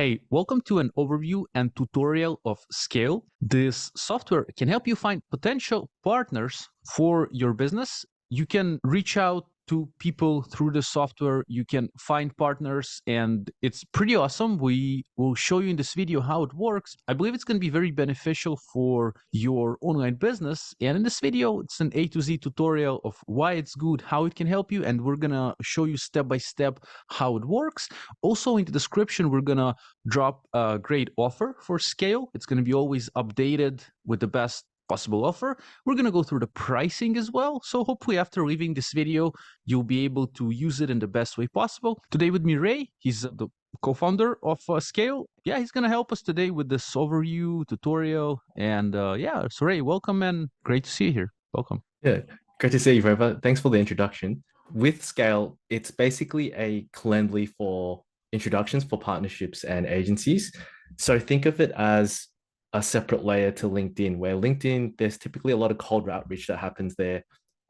Hey, welcome to an overview and tutorial of Scayul. This software can help you find potential partners for your business. You can reach out to people through the software, you can find partners, and it's pretty awesome. We will show you in this video how it works. I believe it's going to be very beneficial for your online business. And in this video, it's an A to Z tutorial of why it's good, how it can help you, and we're going to show you step by step how it works. Also, in the description, we're going to drop a great offer for Scayul. It's going to be always updated with the best possible offer. We're going to go through the pricing as well. So hopefully after leaving this video, you'll be able to use it in the best way possible. Today with me, Ray, he's the co-founder of Scayul. Yeah, he's going to help us today with this overview tutorial. And yeah, so Ray, welcome and great to see you here. Welcome. Yeah, great to see you, Vova. Thanks for the introduction. With Scayul, it's basically a Calendly for introductions for partnerships and agencies. So think of it as a separate layer to LinkedIn, where LinkedIn, there's typically a lot of cold outreach that happens there,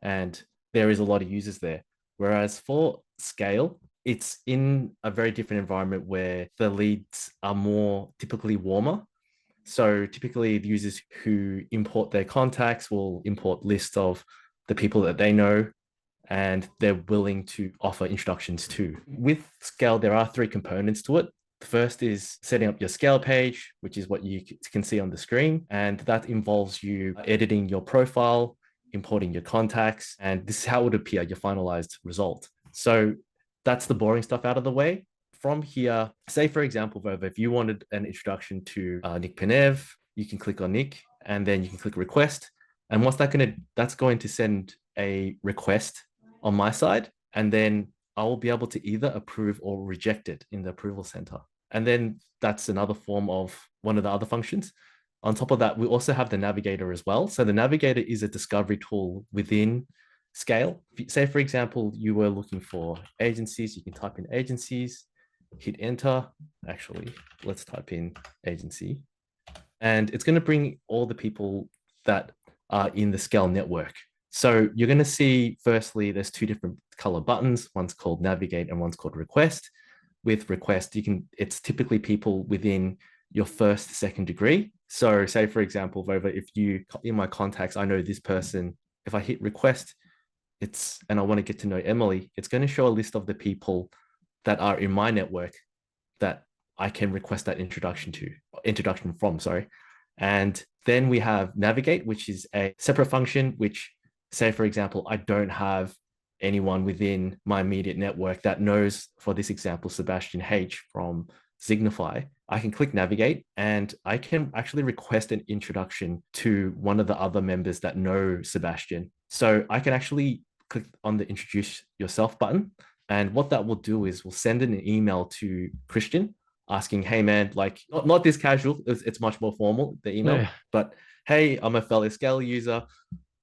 and there is a lot of users there. Whereas for Scayul, it's in a very different environment where the leads are more typically warmer. So typically the users who import their contacts will import lists of the people that they know, and they're willing to offer introductions to. With Scayul, there are three components to it. The first is setting up your Scayul page, which is what you can see on the screen. And that involves you editing your profile, importing your contacts, and this is how it would appear, your finalized result. So that's the boring stuff out of the way. From here, say for example, Vova, if you wanted an introduction to Nick Penev, you can click on Nick and then you can click request. And what's that's going to send a request on my side, and then I will be able to either approve or reject it in the approval center. And then that's another form of one of the other functions. On top of that, we also have the Navigator as well. So the Navigator is a discovery tool within Scayul. Say, for example, you were looking for agencies, you can type in agencies, hit enter. Actually, let's type in agency. And it's going to bring all the people that are in the Scayul network. So you're going to see, firstly, there's two different color buttons. One's called Navigate and one's called Request. With Request, it's typically people within your first, second degree. So say, for example, Vova, if you, in my contacts, I know this person, if I hit Request, and I want to get to know Emily, it's going to show a list of the people that are in my network that I can request that introduction from, sorry. And then we have Navigate, which is a separate function, which, say, for example, I don't have anyone within my immediate network that knows, for this example, Sebastian H from Signify. I can click Navigate and I can actually request an introduction to one of the other members that know Sebastian. So I can actually click on the Introduce Yourself button. And what that will do is we'll send an email to Christian asking, hey man, like not this casual, it's much more formal, the email, Yeah. but hey, I'm a fellow Scayul user.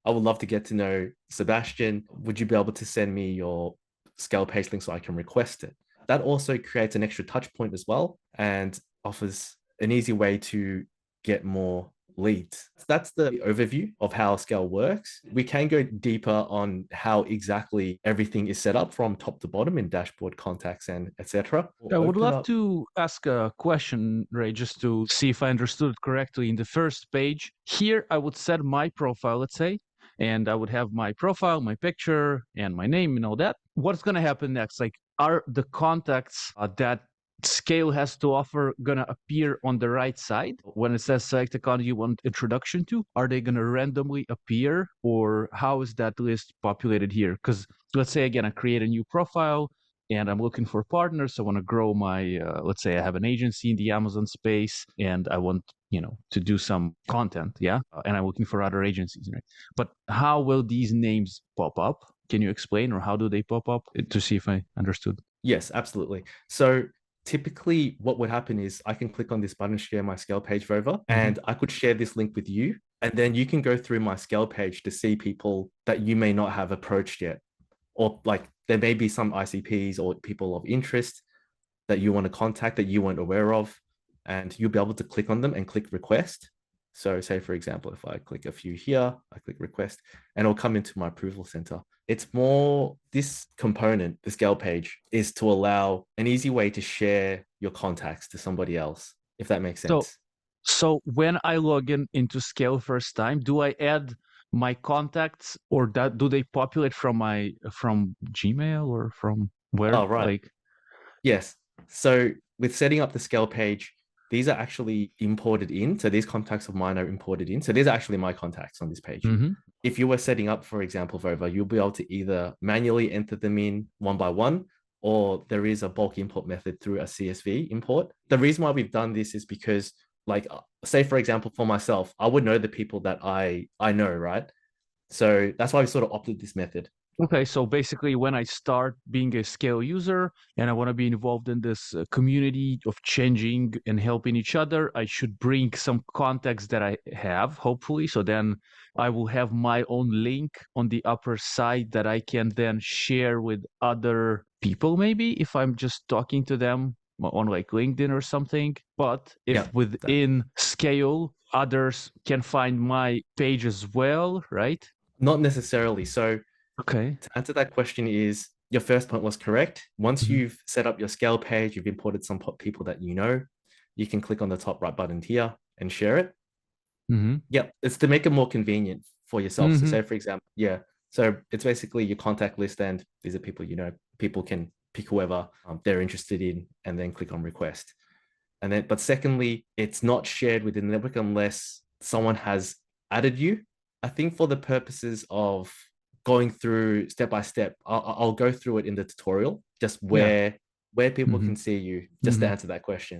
I would love to get to know Sebastian. Would you be able to send me your Scayul page link so I can request it? That also creates an extra touch point as well and offers an easy way to get more leads. That's the overview of how Scayul works. We can go deeper on how exactly everything is set up from top to bottom in dashboard, contacts, and etc. I would love to ask a question, Ray, just to see if I understood it correctly. In the first page, here I would set my profile, let's say, and I would have my profile, my picture, and my name and all that. What's going to happen next? Like, are the contacts that Scayul has to offer going to appear on the right side when it says select the contact you want introduction to? Are they going to randomly appear, or how is that list populated here? Because let's say, again, I create a new profile and I'm looking for partners. I want to grow my, let's say I have an agency in the Amazon space and I want, to do some content. Yeah. And I'm looking for other agencies, right? But how will these names pop up? Can you explain, or how do they pop up, to see if I understood? Yes, absolutely. So typically what would happen is I can click on this button, share my Scayul page, Vova, and I could share this link with you. And then you can go through my Scayul page to see people that you may not have approached yet. Or like there may be some ICPs or people of interest that you want to contact that you weren't aware of. And you'll be able to click on them and click request. So say, for example, if I click a few here, I click request, and it'll come into my approval center. It's more, this component, the scale page, is to allow an easy way to share your contacts to somebody else, if that makes So, sense. so when I log in into Scale first time, do I add my contacts, or that do they populate from Gmail or from Oh, where? right. Like, Yes. So with setting up the scale page, these are actually imported in. So these contacts of mine are imported in. So these are actually my contacts on this page. mm-hmm, If you were setting up, for example, Vova, you'll be able to either manually enter them in one by one, or there is a bulk import method through a CSV import. The reason why we've done this is because, like, say, for example, for myself, I would know the people that I know, right? So that's why we sort of opted this method. okay, so basically, when I start being a Scale user and I want to be involved in this community of changing and helping each other, I should bring some contacts that I have, hopefully. So then I will have my own link on the upper side that I can then share with other people, maybe if I'm just talking to them on like LinkedIn or something. But Yeah, if within Scale, others can find my page as well, right? not necessarily. So Okay. to answer that question is your first point was correct. Once Mhm. you've set up your scale page, you've imported some people that you know, you can click on the top right button here and share it. Mhm. Yeah, it's to make it more convenient for yourself. So Mhm. say, for example, yeah, so it's basically your contact list, and these are people you know. People can pick whoever they're interested in and then click on request. And then, but secondly, it's not shared within the network unless someone has added you. I think for the purposes of going through step by step, I'll go through it in the tutorial, just Yeah. where people can Mhm. see you, just to Mhm. answer that question.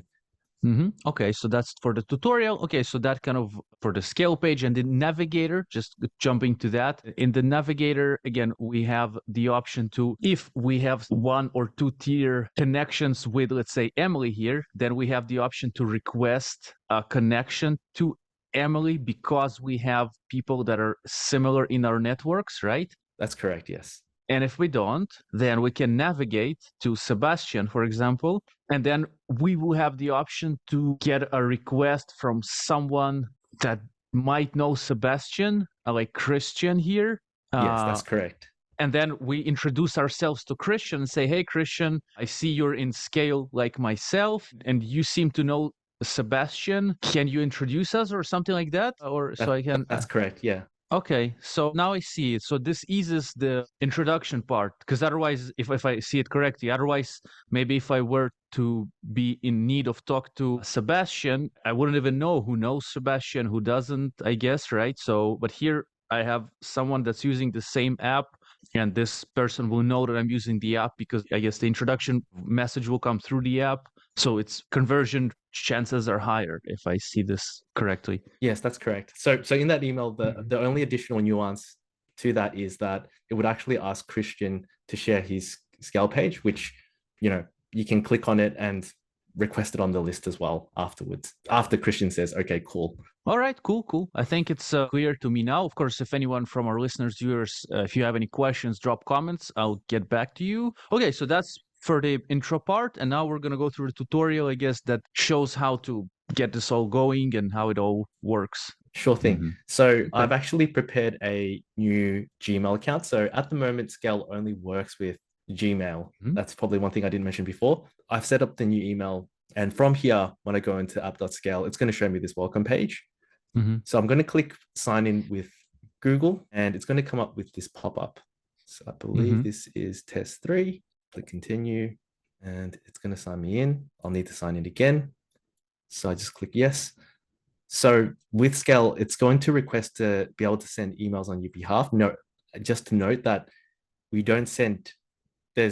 Okay, so that's for the tutorial. Okay, so that kind of for the scale page and the navigator, just jumping to that. In the navigator, again, we have the option to, if we have one or two tier connections with, let's say, Emily here, then we have the option to request a connection to Emily because we have people that are similar in our networks, right? That's correct. Yes. And if we don't, then we can navigate to Sebastian, for example, and then we will have the option to get a request from someone that might know Sebastian, like Christian here. Yes, Uh, that's correct. and then we introduce ourselves to Christian and say, hey, Christian, I see you're in Scale like myself, and you seem to know Sebastian. Can you introduce us or something like that? Or so I can. That's correct. Yeah. Okay, so now I see it. So this eases the introduction part, because otherwise, if I see it correctly, otherwise, maybe if I were to be in need of talk to Sebastian, I wouldn't even know who knows Sebastian, who doesn't, I guess, right? So, but here I have someone that's using the same app, and this person will know that I'm using the app because I guess the introduction message will come through the app. So its conversion chances are higher if I see this correctly. Yes, that's correct. So in that email, Mhm. the only additional nuance to that is that it would actually ask Christian to share his scale page, which, you know, you can click on it and request it on the list as well afterwards. After Christian says, "Okay, cool." All right, cool, cool. I think it's clear to me now. Of course, if anyone from our listeners, viewers, if you have any questions, drop comments. I'll get back to you. Okay, so that's for the intro part. And now we're going to go through the tutorial, I guess, that shows how to get this all going and how it all works. Sure thing. Hmm. So Okay. I've actually prepared a new Gmail account. So at the moment, Scale only works with Gmail. Hmm. That's probably one thing I didn't mention before. I've set up the new email. And from here, when I go into app.scale, it's going to show me this welcome page. Hmm. So I'm going to click sign in with Google, and it's going to come up with this pop-up. So I believe Hmm. this is test 3. Click continue, and it's going to sign me in. I'll need to sign in again. So I just click yes. So with Scale, it's going to request to be able to send emails on your behalf. No, just to note that we don't send, the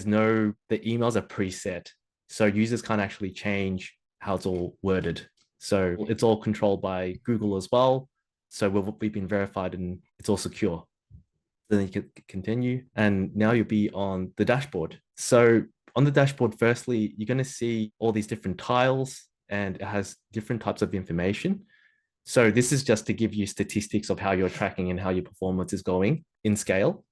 emails are preset. So users can't actually change how it's all worded. So it's all controlled by Google as well. So we've been verified and it's all secure. Then you can continue. And now you'll be on the dashboard. So on the dashboard, firstly, you're going to see all these different tiles and it has different types of information. So this is just to give you statistics of how you're tracking and how your performance is going in Scale.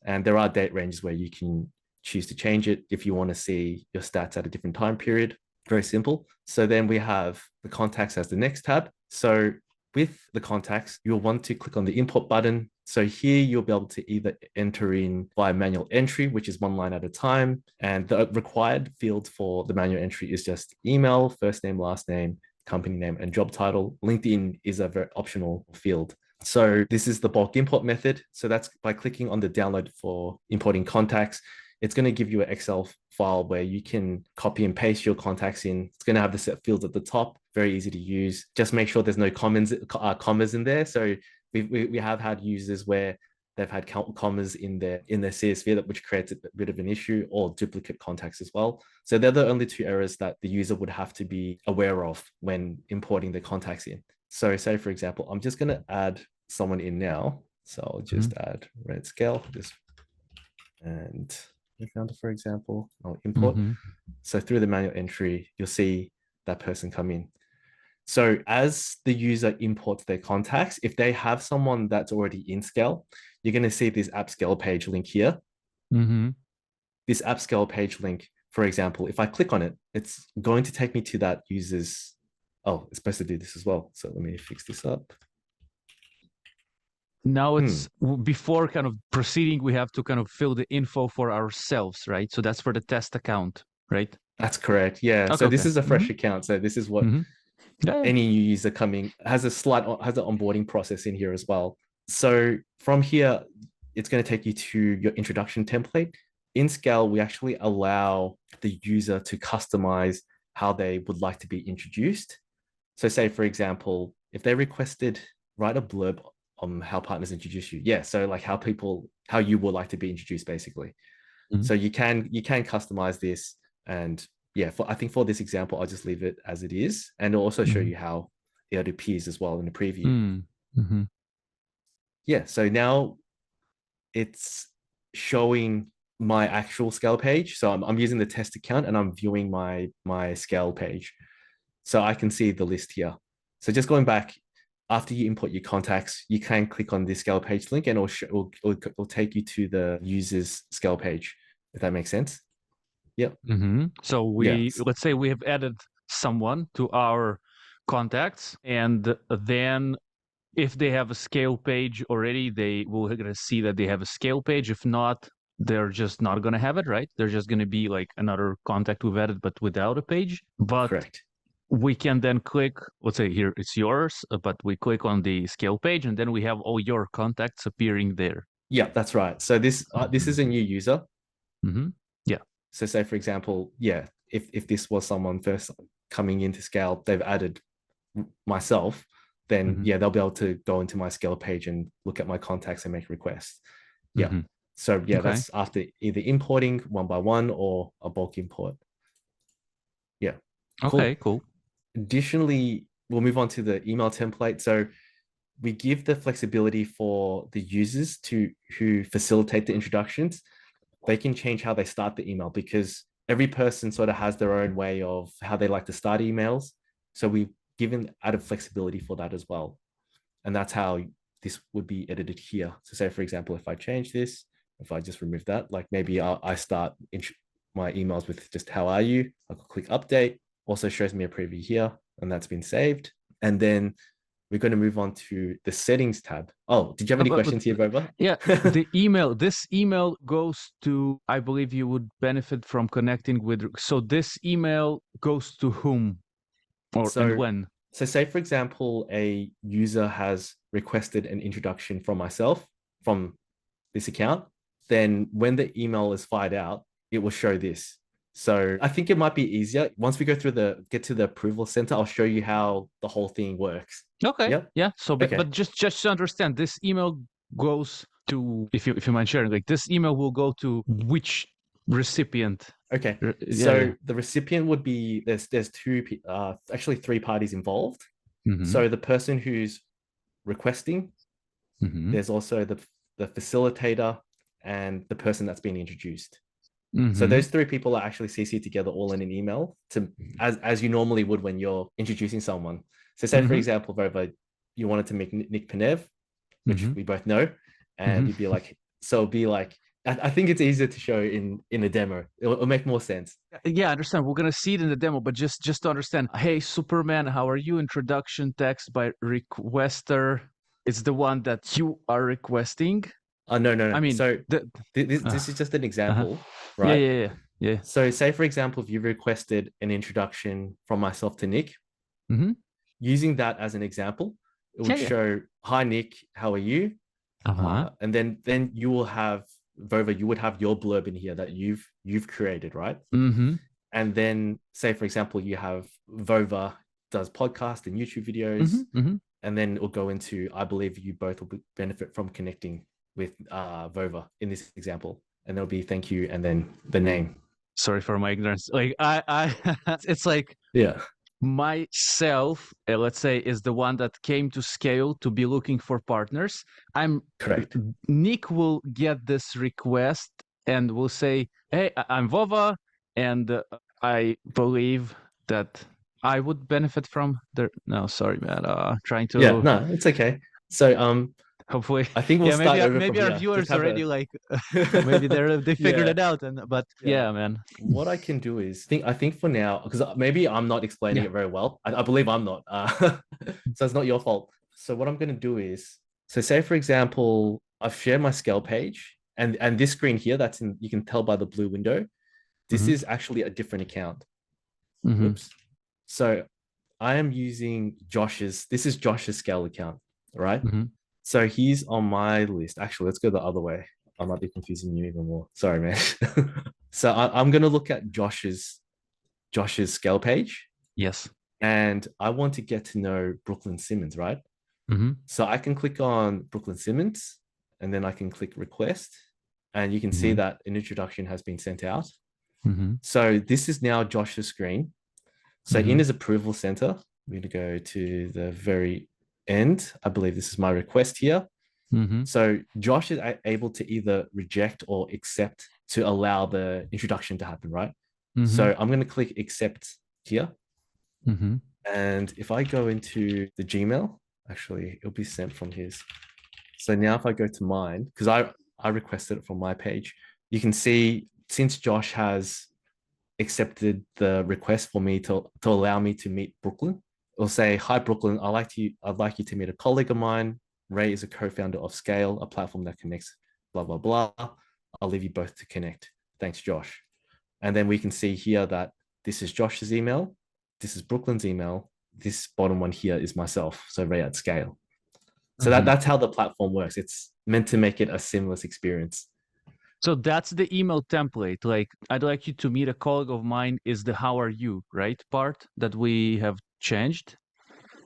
And there are date ranges where you can choose to change it if you want to see your stats at a different time period. Very simple. So then we have the contacts as the next tab. So with the contacts, you'll want to click on the import button. So here you'll be able to either enter in via manual entry, which is one line at a time. And the required field for the manual entry is just email, first name, last name, company name, and job title. LinkedIn is a very optional field. So this is the bulk import method. So that's by clicking on the download for importing contacts. It's going to give you an Excel file where you can copy and paste your contacts in. It's going to have the set fields at the top, very easy to use. Just make sure there's no commas in there. So we have had users where they've had commas in their CSV, which creates a bit of an issue, or duplicate contacts as well. So they're the only two errors that the user would have to be aware of when importing the contacts in. So say, for example, I'm just going to add someone in now. So I'll just add red scale, and founder, for example, I'll import. So through the manual entry, you'll see that person come in. So as the user imports their contacts, if they have someone that's already in Scale, you're going to see this app scale page link here. This app scale page link, for example, if I click on it, it's going to take me to that user's, oh, it's supposed to do this as well. So let me fix this up. Now it's before kind of proceeding, we have to kind of fill the info for ourselves, right? So that's for the test account, right? That's correct. Yeah. Okay, so this is a fresh account. So this is what any new user coming has an onboarding process in here as well. So from here, it's going to take you to your introduction template. In Scale, we actually allow the user to customize how they would like to be introduced. So say, for example, if they requested, write a blurb on how partners introduce you. Yeah. So like how you would like to be introduced, basically. So you can customize this. And yeah, I think for this example, I'll just leave it as it is. And it'll also show you how it appears as well in the preview. Yeah. So now it's showing my actual Scale page. So I'm using the test account and I'm viewing my Scale page. So I can see the list here. So just going back, after you import your contacts, you can click on the Scale page link and it'll take you to the user's Scale page, if that makes sense. Yep. So let's say we have added someone to our contacts, and then if they have a Scale page already, they will see that they have a Scale page. If not, they're just not going to have it, right? They're just going to be like another contact we've added, but without a page. But correct. We can then click, let's say here it's yours, but we click on the Scale page and then we have all your contacts appearing there. Yeah, that's right. So this is a new user. Yeah. So say, for example, yeah, if this was someone first coming into Scale, they've added myself, then yeah, they'll be able to go into my Scale page and look at my contacts and make requests. Yeah. So yeah, that's after either importing one by one or a bulk import. Yeah. Okay, cool. Additionally, we'll move on to the email template. So we give the flexibility for the users who facilitate the introductions. They can change how they start the email because every person sort of has their own way of how they like to start emails. So we've given added flexibility for that as well. And that's how this would be edited here. So say, for example, if I change this, if I just remove that, like maybe I start my emails with just how are you? I'll click update. Also shows me a preview here, and that's been saved. And then we're going to move on to the settings tab. Oh, did you have any questions here, Vova? Yeah, this email goes to, I believe you would benefit from connecting with, so this email goes to whom and when? So say, for example, a user has requested an introduction from myself from this account, then when the email is fired out, it will show this. So I think it might be easier once we get to the approval center. I'll show you how the whole thing works. Okay. Yep. Yeah. So, but just to understand, this email goes to, if you mind sharing, like this email will go to which recipient? Okay. So the recipient would be there's actually three parties involved. So the person who's requesting, there's also the facilitator and the person that's being introduced. So those three people are actually CC'd together all in an email as you normally would when you're introducing someone. So say, for example, Vova, you wanted to make Nick Panev, which we both know, and you'd be like, so it'd be like, I think it's easier to show in a demo. It'll make more sense. Yeah, I understand. We're gonna see it in the demo, but just to understand. Hey, Superman, how are you? Introduction text by requester. It's the one that you are requesting. Oh, no, no, I no. mean, So the this is just an uh-huh. example, Yeah, right? yeah, yeah, yeah. So say, for example, if you requested an introduction from myself to Nick, Mm-hmm. using that as an example, it Yeah, would yeah. show, hi, Nick, how are you? Uh-huh. And then you will have, Vova, you would have your blurb in here that you've created, right? Mm-hmm. And then say, for example, you have Vova does podcast and YouTube videos, Mm-hmm. Mm-hmm. and then it'll go into, I believe you both will benefit from connecting with Vova in this example. And there'll be thank you and then the name. Sorry for my ignorance. Like it's like Yeah, myself, let's say, is the one that came to Scale to be looking for partners. I'm correct. Nick will get this request and will say, "Hey, I'm Vova, and I believe that I would benefit from the." No, sorry, man. Trying Yeah, to no, it's okay. So hopefully, I think we'll yeah. start Maybe over from maybe our here. Just viewers have already a like, maybe they figured yeah. it out, and but Yeah. yeah, man. What I can do is I think for now, because maybe I'm not explaining Yeah. it very well. I believe I'm not. So it's not your fault. So what I'm going to do is, so say for example, I've shared my scale page, and this screen here, that's in, you can tell by the blue window, this Mm-hmm. is actually a different account. Mm-hmm. Whoops. So I am using Josh's, this is Josh's scale account, right? Mm-hmm. So he's on my list. Actually, let's go the other way. I might be confusing you even more. Sorry, man. So I'm gonna look at Josh's scale page, Yes. and I want to get to know Brooklyn Simmons, right? Mm-hmm. So I can click on Brooklyn Simmons, and then I can click request, and you can see Mm-hmm. that an introduction has been sent out. Mm-hmm. So this is now Josh's screen. So in Mm-hmm. his approval center, we're gonna go to the very end. I believe this is my request here. Mm-hmm. So Josh is able to either reject or accept to allow the introduction to happen, right? Mm-hmm. So I'm going to click accept here. Mm-hmm. And if I go into the Gmail, actually, it'll be sent from his. So now if I go to mine, because I requested it from my page, you can see since Josh has accepted the request for me to allow me to meet Brooklyn, it'll say, hi, Brooklyn, I'd like you to meet a colleague of mine. Ray is a co-founder of Scale, a platform that connects blah, blah, blah. I'll leave you both to connect. Thanks, Josh. And then we can see here that this is Josh's email. This is Brooklyn's email. This bottom one here is myself. So Ray at Scale. So Mm-hmm. that's how the platform works. It's meant to make it a seamless experience. So that's the email template. Like, I'd like you to meet a colleague of mine is the how are you, right? Part that we have changed,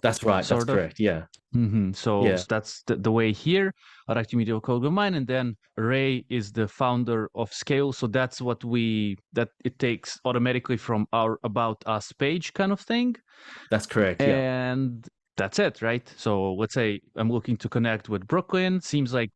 That's right. That's sort of. correct. Yeah. Mm-hmm. So Yeah. that's the way here. I'd like to meet a colleague of mine. And then Ray is the founder of Scale. So that's what that it takes automatically from our About Us page kind of thing. That's correct. Yeah. And that's it, right? So let's say I'm looking to connect with Brooklyn. Seems like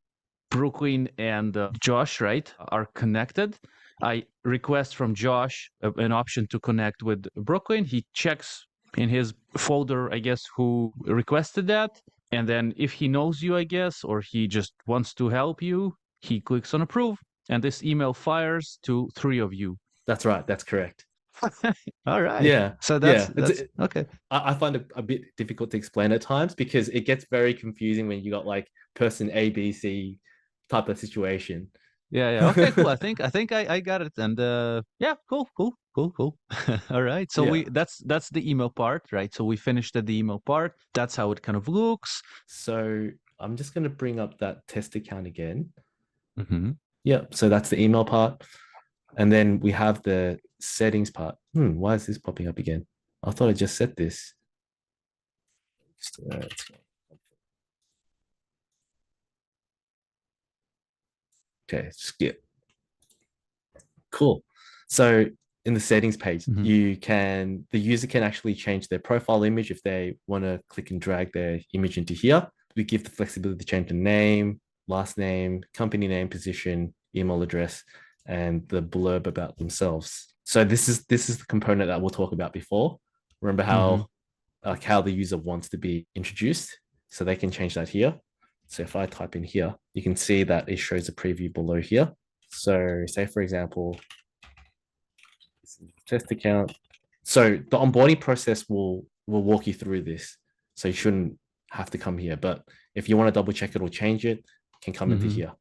Brooklyn and Josh, right, are connected. I request from Josh an option to connect with Brooklyn. He checks in his folder, I guess, who requested that. And then if he knows you, I guess, or he just wants to help you, he clicks on approve. And this email fires to 3 of you. That's right. That's correct. All right. Yeah. So Yeah. that's okay. I find it a bit difficult to explain at times because it gets very confusing when you got like person A, B, C type of situation. Yeah. Okay, cool. I got it. And yeah, cool. All right. So Yeah. that's the email part, right? So we finished the email part. That's how it kind of looks. So I'm just going to bring up that test account again. Mm-hmm. Yeah. So that's the email part. And then we have the settings part. Why is this popping up again? I thought I just set this. Okay, skip. Cool. So in the settings page, Mm-hmm. the user can actually change their profile image if they want to click and drag their image into here. We give the flexibility to change the name, last name, company name, position, email address, and the blurb about themselves. So this is the component that we'll talk about before. Remember how the user wants to be introduced. So they can change that here. So if I type in here, you can see that it shows a preview below here. So say for example, this is a test account. So the onboarding process will walk you through this. So you shouldn't have to come here. But if you want to double check it or change it, you can come into Mm-hmm. here.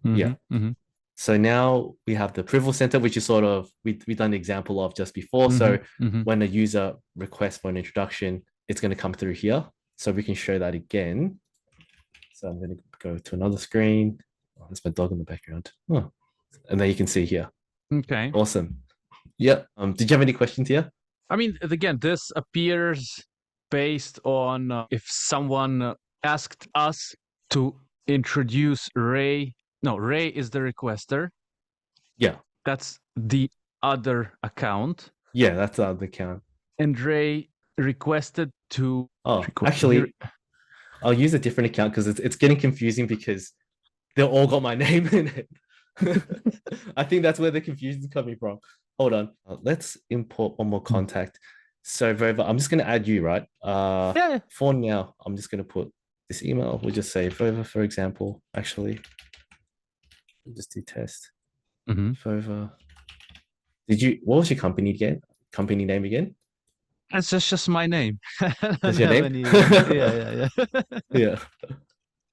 Mm-hmm. Yeah. Mm-hmm. So now we have the approval center, which is sort of we done the example of just before. Mm-hmm. So Mm-hmm. when a user requests for an introduction, it's going to come through here. So we can show that again. So I'm going to go to another screen. Oh, there's my dog in the background. Oh. And then you can see here. Okay. Awesome. Yeah. Did you have any questions here? I mean, again, this appears based on if someone asked us to introduce Ray. No, Ray is the requester. Yeah. That's the other account. Yeah, that's the account. And Ray requested to. Oh, actually, I'll use a different account because it's getting confusing because they all got my name in it. I think that's where the confusion is coming from. Hold on. Let's import one more contact. So, Vova, I'm just going to add you, right? Yeah. For now, I'm just going to put this email. We'll just say Vova, for example. Actually, we'll just do test. Mm-hmm. Vova. What was your company again? Company name again? It's just my name. I don't That's your have name? any. Yeah. Yeah.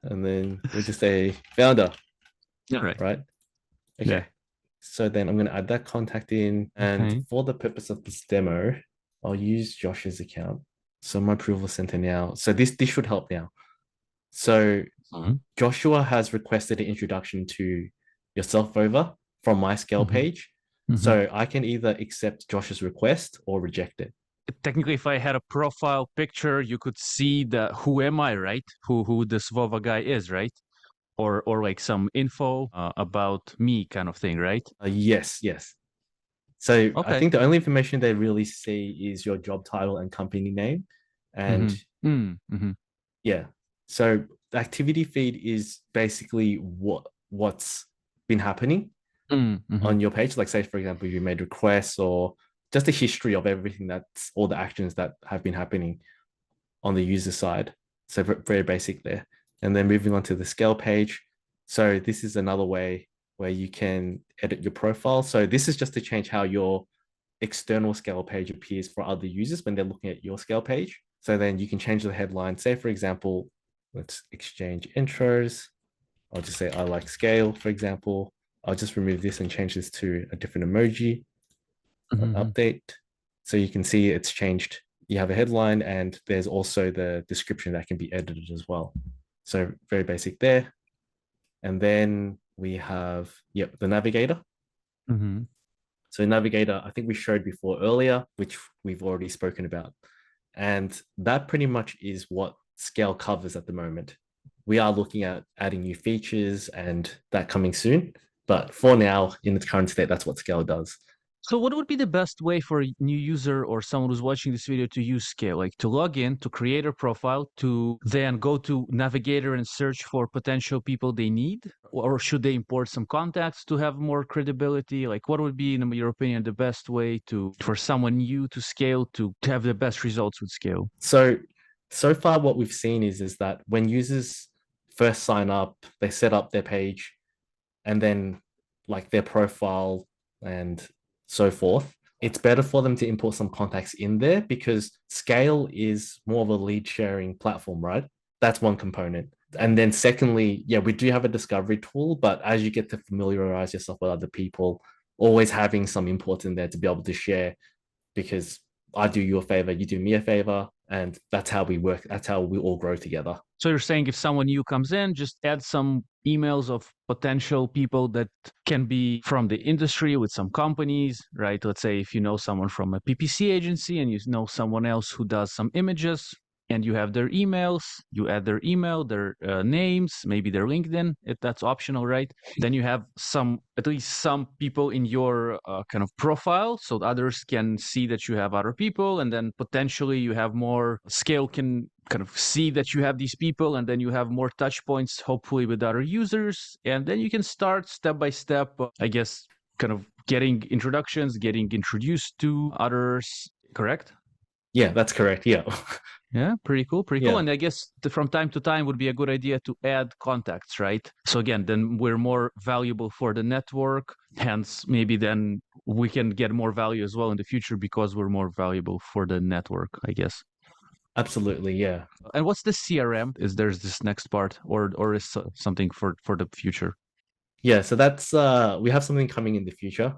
And then we'll just say founder. All right. Right? Okay. Yeah. So then I'm going to add that contact in. And Okay. for the purpose of this demo, I'll use Josh's account. So my approval center now. So this should help now. So Joshua has requested an introduction to yourself, Vova, from my scale page. So I can either accept Josh's request or reject it. Technically, if I had a profile picture, you could see the who am I, right? Who this Vova guy is, right? Or like some info about me kind of thing, right? Yes. So I Okay. think the only information they really see is your job title and company name. And yeah, so the activity feed is basically what's been happening on your page. Like say, for example, you made requests or just a history of everything that's all the actions that have been happening on the user side. So very basic there. And then moving on to the scale page. So this is another way where you can edit your profile. So this is just to change how your external scale page appears for other users when they're looking at your scale page. So then you can change the headline. Say, for example, let's exchange intros. I'll just say I like Scale, for example. I'll just remove this and change this to a different emoji. Update. So you can see it's changed. You have a headline and there's also the description that can be edited as well. So very basic there. And then we have, the Navigator. So Navigator, I think we showed before earlier, which we've already spoken about. And that pretty much is what Scale covers at the moment. We are looking at adding new features and that coming soon. But for now, in its current state, that's what Scale does. So what would be the best way for a new user or someone who's watching this video to use Scale? Like to log in, to create a profile, to then go to Navigator and search for potential people they need? Or should they import some contacts to have more credibility? Like what would be, in your opinion, the best way for someone new to Scale to have the best results with Scale? So far what we've seen is that when users first sign up, they set up their page and then like their profile and so forth, it's better for them to import some contacts in there because Scale is more of a lead sharing platform, right? That's one component. And then secondly, we do have a discovery tool, but as you get to familiarize yourself with other people, always having some imports in there to be able to share, because I do you a favor, you do me a favor, and that's how we work. That's how we all grow together. So you're saying if someone new comes in, just add some emails of potential people that can be from the industry with some companies, right? Let's say if you know someone from a PPC agency and you know someone else who does some images and you have their emails, you add their email, their names, maybe their LinkedIn, if that's optional, right? Then you have at least some people in your kind of profile so others can see that you have other people, and then potentially you have more Scale can kind of see that you have these people, and then you have more touch points, hopefully with other users. And then you can start step by step, I guess, kind of getting introductions, getting introduced to others, correct? Yeah, that's correct. Yeah. Yeah, pretty cool, pretty cool. Yeah, And I guess from time to time would be a good idea to add contacts, right? So again, then we're more valuable for the network. Hence, maybe then we can get more value as well in the future because we're more valuable for the network, I guess. absolutely. Yeah. And what's the CRM? Is there's this next part, or is something for the future? Yeah. So that's we have something coming in the future.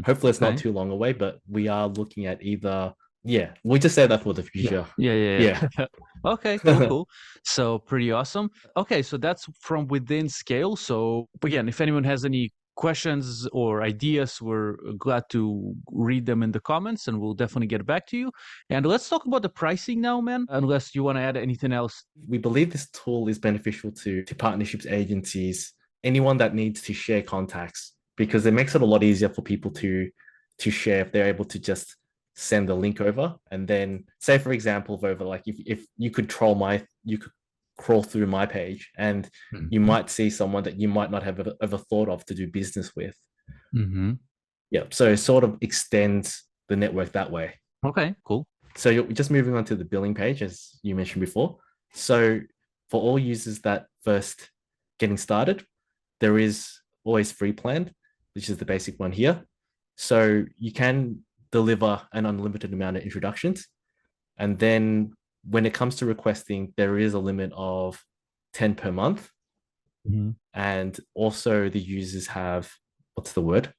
Hopefully it's not Okay. too long away, but we are looking at either, yeah, we just say that for the Yeah. future. Yeah. Yeah. Okay, cool, cool. So pretty awesome. Okay, so that's from within Scale. So again, if anyone has any questions or ideas, we're glad to read them in the comments and we'll definitely get back to you. And let's talk about the pricing now, man, unless you want to add anything else. We believe this tool is beneficial to partnerships agencies, anyone that needs to share contacts, because it makes it a lot easier for people to share if they're able to just send the link over. And then say, for example, Vova, like if you could you could crawl through my page and you Mhm. might see someone that you might not have ever thought of to do business with. Mm-hmm. Yeah. So it sort of extends the network that way. Okay, cool. So you're just moving on to the billing page, as you mentioned before. So for all users that first getting started, there is always free plan, which is the basic one here. So you can deliver an unlimited amount of introductions. And then when it comes to requesting, there is a limit of 10 per month. Mm-hmm. And also the users have, what's the word?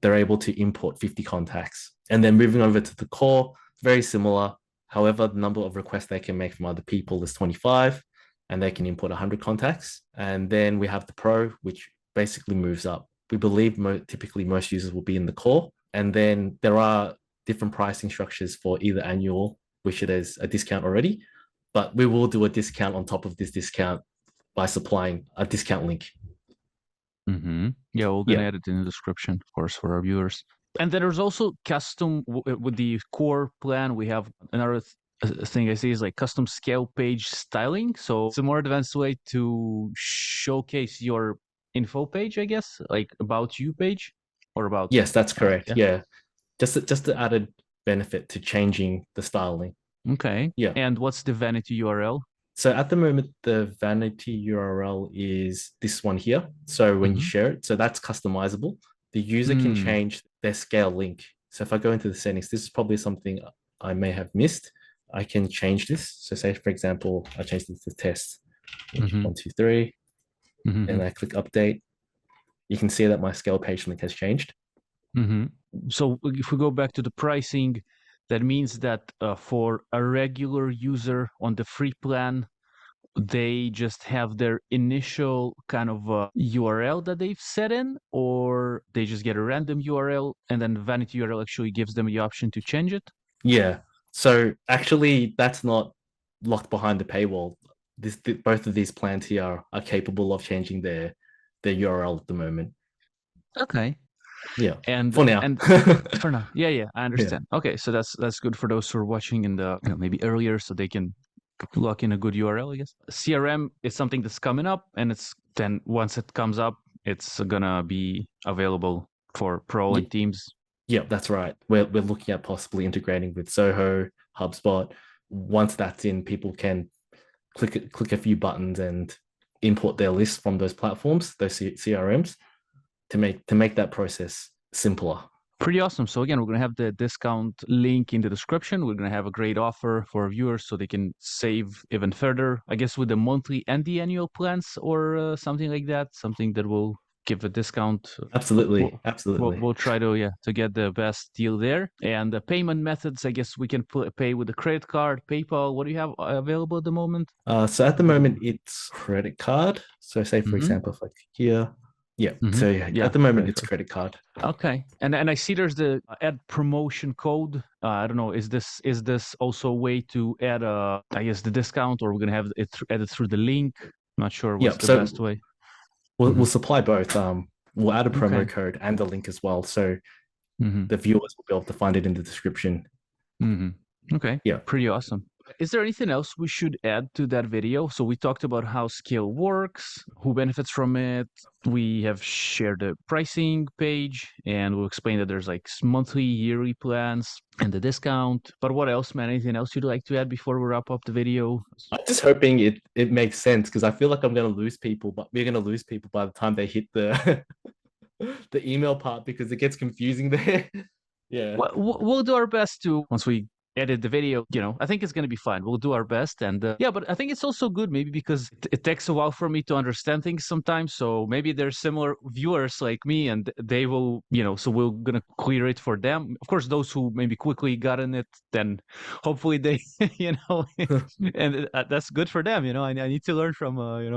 They're able to import 50 contacts. And then moving over to the core, very similar. However, the number of requests they can make from other people is 25, and they can import 100 contacts. And then we have the pro, which basically moves up. We believe typically most users will be in the core. And then there are different pricing structures for either annual, which it is a discount already, but we will do a discount on top of this discount by supplying a discount link. Mm-hmm. Yeah, we're gonna Yeah. add it in the description, of course, for our viewers. And then there's also custom with the core plan. We have another thing I see is like custom scale page styling. So it's a more advanced way to showcase your info page, I guess, like about you page or about Yes, that's correct. yeah. Yeah. Just the added benefit to changing the styling. Okay. Yeah. And what's the vanity URL? So at the moment, the vanity URL is this one here. So when you Mm-hmm. share it, so that's customizable. The user can Mm. change their scale link. So if I go into the settings, this is probably something I may have missed. I can change this. So say, for example, I change this to test Mm-hmm. 1, 2, 3, Mm-hmm. and I click update. You can see that my scale page link has changed. Mm-hmm. So if we go back to the pricing, that means that for a regular user on the free plan, they just have their initial kind of URL that they've set in, or they just get a random URL and then Vanity URL actually gives them the option to change it. Yeah. So actually, that's not locked behind the paywall. Both of these plans here are capable of changing their URL at the moment. Okay. Yeah. And For now. and for now, yeah, I Yeah. understand. Okay, so that's good for those who are watching in the maybe earlier, so they can lock in a good URL, I guess. CRM is something that's coming up, and it's then once it comes up, it's gonna be available for pro Yeah, and teams. yeah, that's right. We're looking at possibly integrating with Soho, HubSpot. Once that's in, people can click a few buttons and import their list from those platforms, those CRMs, to make that process simpler. Pretty awesome. So again, we're gonna have the discount link in the description. We're gonna have a great offer for our viewers so they can save even further. I guess with the monthly and the annual plans or something like that, something that will give a discount. Absolutely, We'll, absolutely. we'll try to get the best deal there. And the payment methods, I guess we can pay with a credit card, PayPal. What do you have available at the moment? So at the moment, it's credit card. So say, for Mm-hmm. example, if I click here, yeah. Mm-hmm. So yeah, Yeah, at the moment, credit it's card. credit card. Okay, and I see there's the add promotion code. I don't know. Is this also a way to add I guess the discount, or we're gonna have it added through the link? Not sure Yeah. what's the best So way. we'll Hmm. supply both. We'll add a promo Okay. code and the link as well, so Hmm. the viewers will be able to find it in the description. Hmm. Okay. Yeah. Pretty awesome. Is there anything else we should add to that video? So we talked about how Scale works, who benefits from it. We have shared the pricing page, and we'll explain that there's like monthly, yearly plans and the discount. But what else, man? Anything else you'd like to add before we wrap up the video? I'm just hoping it makes sense because I feel like I'm gonna lose people, but we're gonna lose people by the time they hit the the email part because it gets confusing there. Yeah. We'll do our best to, once we edit the video, I think it's going to be fine. We'll do our best. And yeah, but I think it's also good maybe because it takes a while for me to understand things sometimes. So maybe there's similar viewers like me and they will, so we're going to clear it for them. Of course, those who maybe quickly got in it, then hopefully they, and that's good for them. I need to learn from,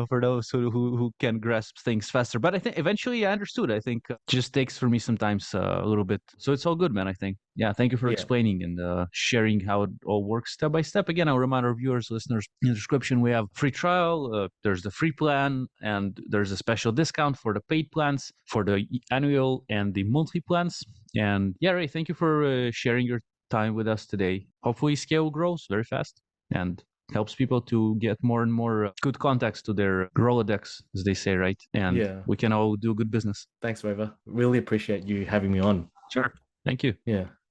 for those who can grasp things faster. But I think eventually I understood. I think it just takes for me sometimes a little bit. So it's all good, man, I think. Yeah, thank you for Yeah. explaining and sharing how it all works step by step. Again, I'll remind our viewers, listeners, in the description, we have free trial, there's the free plan, and there's a special discount for the paid plans, for the annual and the monthly plans. And yeah, Ray, thank you for sharing your time with us today. Hopefully, Scale grows very fast and helps people to get more and more good contacts to their Rolodex, as they say, right? And Yeah. we can all do good business. Thanks, Vova. Really appreciate you having me on. Sure. Thank you. Yeah.